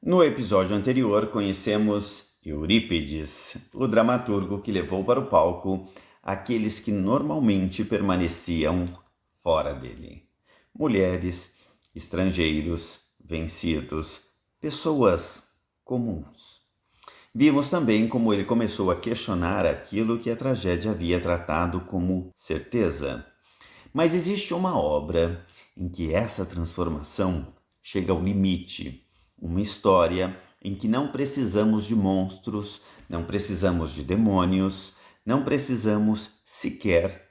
No episódio anterior, conhecemos Eurípides, o dramaturgo que levou para o palco aqueles que normalmente permaneciam fora dele. Mulheres, estrangeiros, vencidos, pessoas comuns. Vimos também como ele começou a questionar aquilo que a tragédia havia tratado como certeza. Mas existe uma obra em que essa transformação chega ao limite, uma história em que não precisamos de monstros, não precisamos de demônios, não precisamos sequer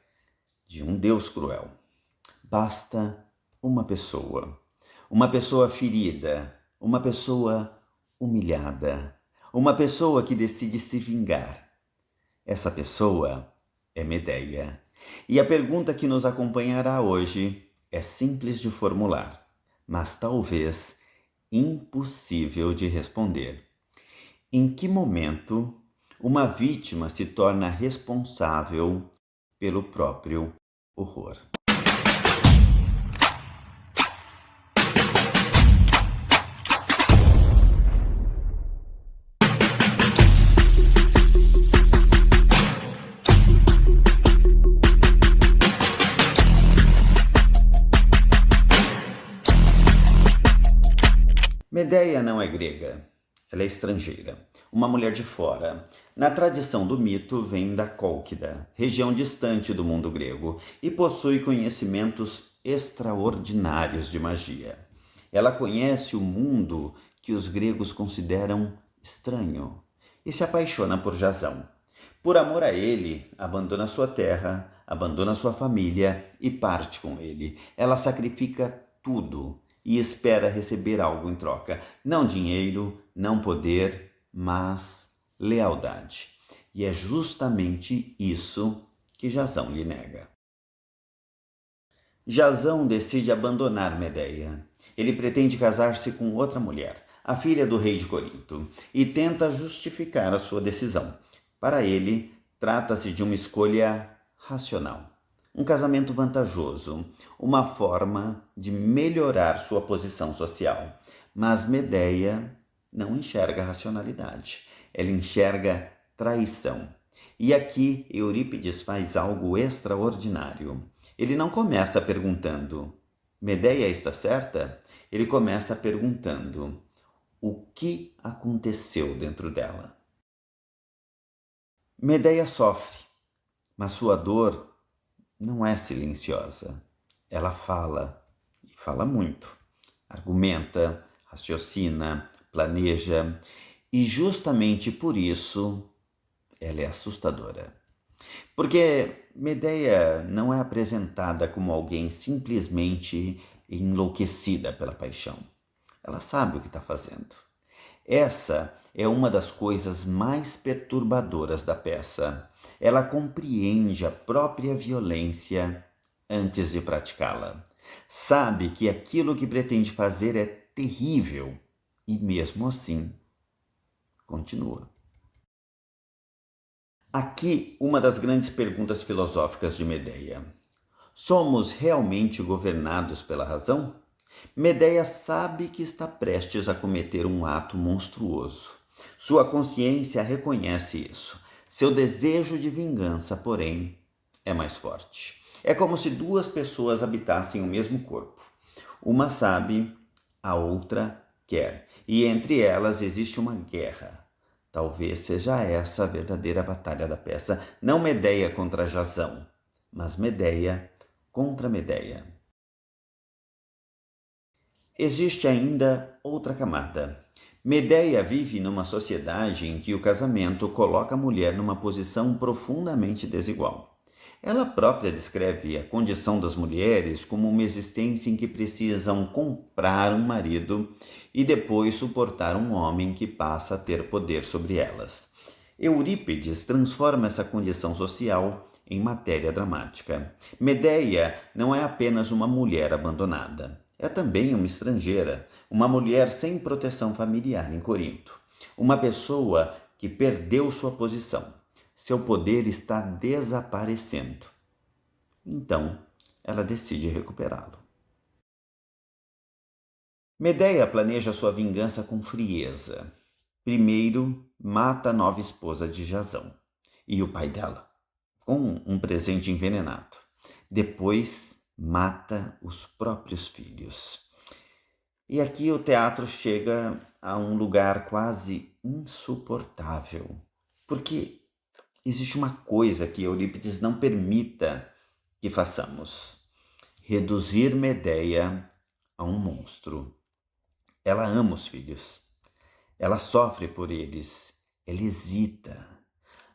de um Deus cruel. Basta uma pessoa ferida, uma pessoa humilhada, uma pessoa que decide se vingar. Essa pessoa é Medeia. E a pergunta que nos acompanhará hoje é simples de formular, mas talvez impossível de responder. Em que momento uma vítima se torna responsável pelo próprio horror? Medeia não é grega, ela é estrangeira, uma mulher de fora. Na tradição do mito, vem da Cólquida, região distante do mundo grego, e possui conhecimentos extraordinários de magia. Ela conhece o mundo que os gregos consideram estranho e se apaixona por Jasão. Por amor a ele, abandona sua terra, abandona sua família e parte com ele. Ela sacrifica tudo e espera receber algo em troca. Não dinheiro, não poder, mas lealdade. E é justamente isso que Jasão lhe nega. Jasão decide abandonar Medeia. Ele pretende casar-se com outra mulher, a filha do rei de Corinto, e tenta justificar a sua decisão. Para ele, trata-se de uma escolha racional. Um casamento vantajoso, uma forma de melhorar sua posição social. Mas Medeia não enxerga racionalidade, ela enxerga traição. E aqui Eurípides faz algo extraordinário. Ele não começa perguntando: Medeia está certa? Ele começa perguntando: o que aconteceu dentro dela? Medeia sofre, mas sua dor não é silenciosa. Ela fala, e fala muito. Argumenta, raciocina, planeja, e justamente por isso ela é assustadora. Porque Medeia não é apresentada como alguém simplesmente enlouquecida pela paixão. Ela sabe o que está fazendo. Essa é uma das coisas mais perturbadoras da peça. Ela compreende a própria violência antes de praticá-la. Sabe que aquilo que pretende fazer é terrível e, mesmo assim, continua. Aqui, uma das grandes perguntas filosóficas de Medeia. Somos realmente governados pela razão? Medeia sabe que está prestes a cometer um ato monstruoso. Sua consciência reconhece isso. Seu desejo de vingança, porém, é mais forte. É como se duas pessoas habitassem o mesmo corpo. Uma sabe, a outra quer. E entre elas existe uma guerra. Talvez seja essa a verdadeira batalha da peça. Não Medeia contra Jasão, mas Medeia contra Medeia. Existe ainda outra camada. Medeia vive numa sociedade em que o casamento coloca a mulher numa posição profundamente desigual. Ela própria descreve a condição das mulheres como uma existência em que precisam comprar um marido e depois suportar um homem que passa a ter poder sobre elas. Eurípides transforma essa condição social em matéria dramática. Medeia não é apenas uma mulher abandonada, é também uma estrangeira, uma mulher sem proteção familiar em Corinto, uma pessoa que perdeu sua posição. Seu poder está desaparecendo. Então, ela decide recuperá-lo. Medeia planeja sua vingança com frieza. Primeiro, mata a nova esposa de Jazão e o pai dela, com um presente envenenado. Depois, mata os próprios filhos. E aqui o teatro chega a um lugar quase insuportável, porque existe uma coisa que Eurípides não permita que façamos: reduzir Medeia a um monstro. Ela ama os filhos, ela sofre por eles, ela hesita.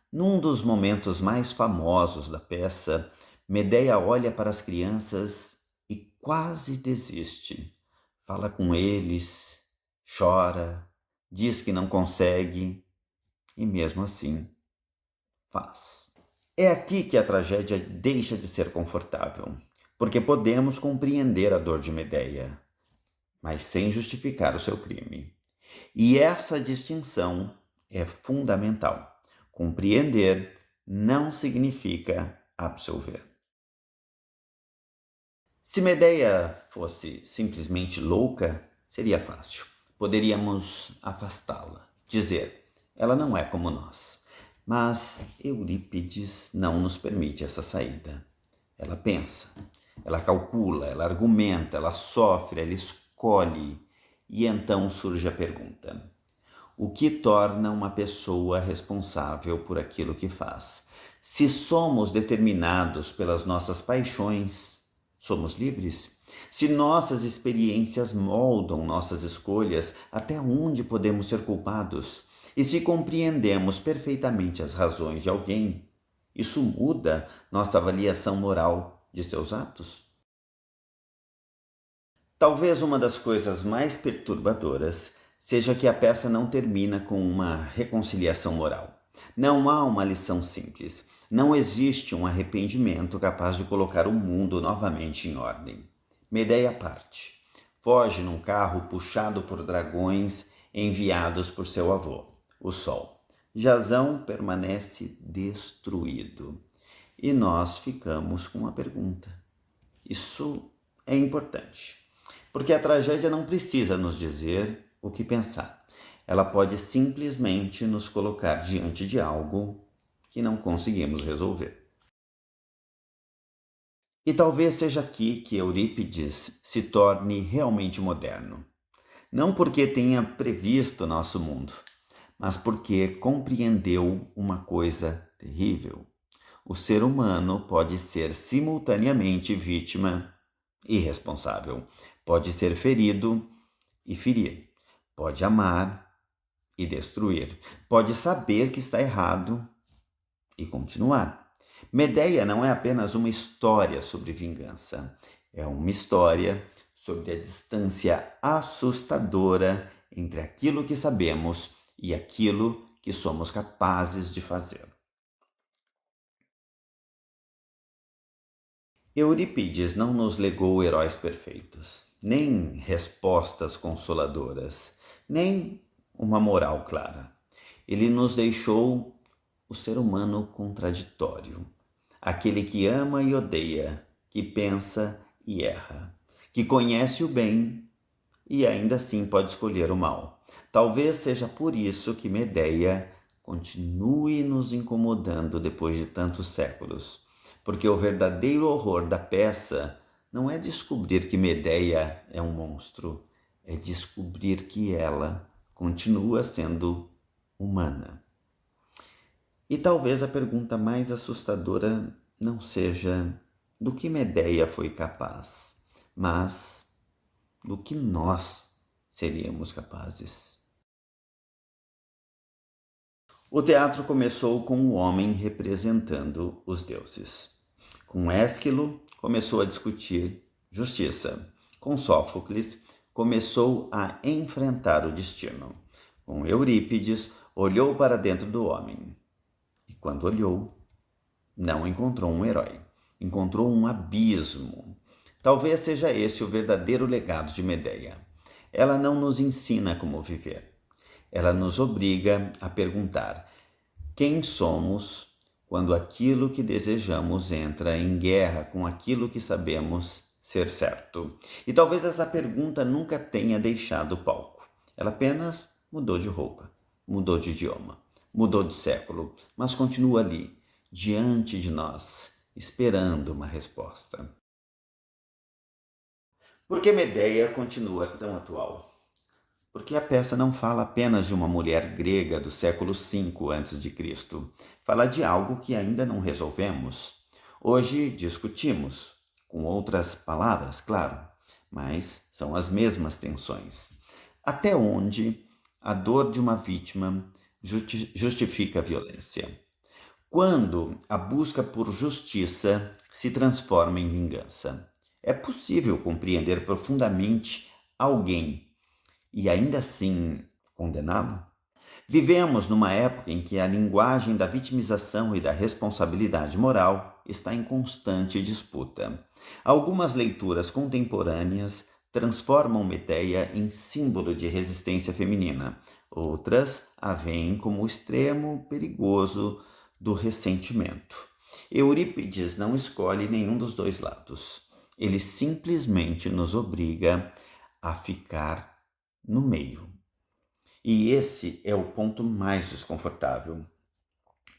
Num dos momentos mais famosos da peça, Medeia olha para as crianças e quase desiste. Fala com eles, chora, diz que não consegue e mesmo assim faz. É aqui que a tragédia deixa de ser confortável, porque podemos compreender a dor de Medeia, mas sem justificar o seu crime. E essa distinção é fundamental. Compreender não significa absolver. Se Medeia fosse simplesmente louca, seria fácil. Poderíamos afastá-la, dizer, ela não é como nós. Mas Eurípides não nos permite essa saída. Ela pensa, ela calcula, ela argumenta, ela sofre, ela escolhe. E então surge a pergunta: o que torna uma pessoa responsável por aquilo que faz? Se somos determinados pelas nossas paixões, somos livres? Se nossas experiências moldam nossas escolhas, até onde podemos ser culpados? E se compreendemos perfeitamente as razões de alguém, isso muda nossa avaliação moral de seus atos? Talvez uma das coisas mais perturbadoras seja que a peça não termina com uma reconciliação moral. Não há uma lição simples. Não existe um arrependimento capaz de colocar o mundo novamente em ordem. Medeia parte. Foge num carro puxado por dragões enviados por seu avô, o Sol. Jazão permanece destruído. E nós ficamos com uma pergunta. Isso é importante. Porque a tragédia não precisa nos dizer o que pensar. Ela pode simplesmente nos colocar diante de algo que não conseguimos resolver. E talvez seja aqui que Eurípides se torne realmente moderno. Não porque tenha previsto nosso mundo, mas porque compreendeu uma coisa terrível. O ser humano pode ser simultaneamente vítima e responsável. Pode ser ferido e ferir. Pode amar e destruir. Pode saber que está errado e continuar. Medeia não é apenas uma história sobre vingança. É uma história sobre a distância assustadora entre aquilo que sabemos e aquilo que somos capazes de fazer. Eurípides não nos legou heróis perfeitos, nem respostas consoladoras, nem uma moral clara. Ele nos deixou o ser humano contraditório, aquele que ama e odeia, que pensa e erra, que conhece o bem e ainda assim pode escolher o mal. Talvez seja por isso que Medeia continue nos incomodando depois de tantos séculos, porque o verdadeiro horror da peça não é descobrir que Medeia é um monstro, é descobrir que ela continua sendo humana. E talvez a pergunta mais assustadora não seja do que Medeia foi capaz, mas do que nós seríamos capazes. O teatro começou com o homem representando os deuses. Com Ésquilo, começou a discutir justiça. Com Sófocles, começou a enfrentar o destino. Com Eurípides, olhou para dentro do homem. E quando olhou, não encontrou um herói. Encontrou um abismo. Talvez seja esse o verdadeiro legado de Medeia. Ela não nos ensina como viver. Ela nos obriga a perguntar: quem somos quando aquilo que desejamos entra em guerra com aquilo que sabemos ser certo. E talvez essa pergunta nunca tenha deixado o palco. Ela apenas mudou de roupa, mudou de idioma, mudou de século, mas continua ali, diante de nós, esperando uma resposta. Por que Medeia continua tão atual? Porque a peça não fala apenas de uma mulher grega do século V a.C. Fala de algo que ainda não resolvemos. Hoje discutimos, com outras palavras, claro, mas são as mesmas tensões. Até onde a dor de uma vítima justifica a violência? Quando a busca por justiça se transforma em vingança? É possível compreender profundamente alguém e ainda assim condená-lo? Vivemos numa época em que a linguagem da vitimização e da responsabilidade moral está em constante disputa. Algumas leituras contemporâneas transformam Medea em símbolo de resistência feminina, outras a veem como o extremo perigoso do ressentimento. Eurípides não escolhe nenhum dos dois lados. Ele simplesmente nos obriga a ficar no meio. E esse é o ponto mais desconfortável,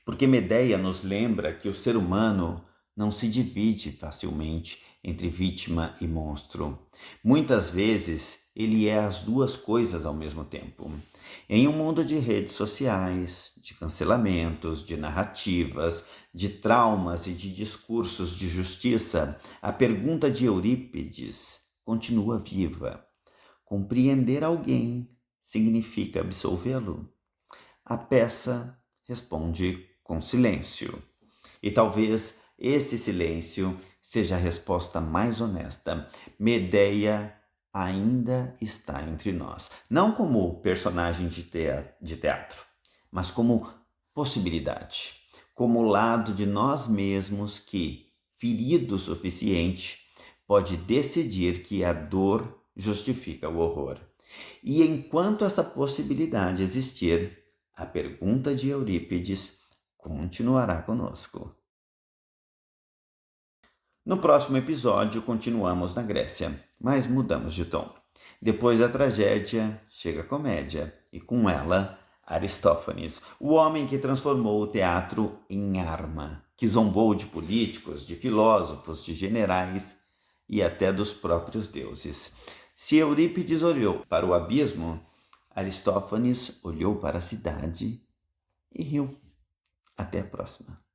porque Medeia nos lembra que o ser humano não se divide facilmente entre vítima e monstro. Muitas vezes ele é as duas coisas ao mesmo tempo. Em um mundo de redes sociais, de cancelamentos, de narrativas, de traumas e de discursos de justiça, a pergunta de Eurípides continua viva. Compreender alguém significa absolvê-lo? A peça responde com silêncio. E talvez esse silêncio seja a resposta mais honesta. Medeia ainda está entre nós. Não como personagem de teatro, mas como possibilidade. Como lado de nós mesmos que, ferido o suficiente, pode decidir que a dor justifica o horror. E enquanto essa possibilidade existir, a pergunta de Eurípides continuará conosco. No próximo episódio, continuamos na Grécia, mas mudamos de tom. Depois da tragédia, chega a comédia, e com ela, Aristófanes, o homem que transformou o teatro em arma, que zombou de políticos, de filósofos, de generais e até dos próprios deuses. Se Eurípides olhou para o abismo, Aristófanes olhou para a cidade e riu. Até a próxima.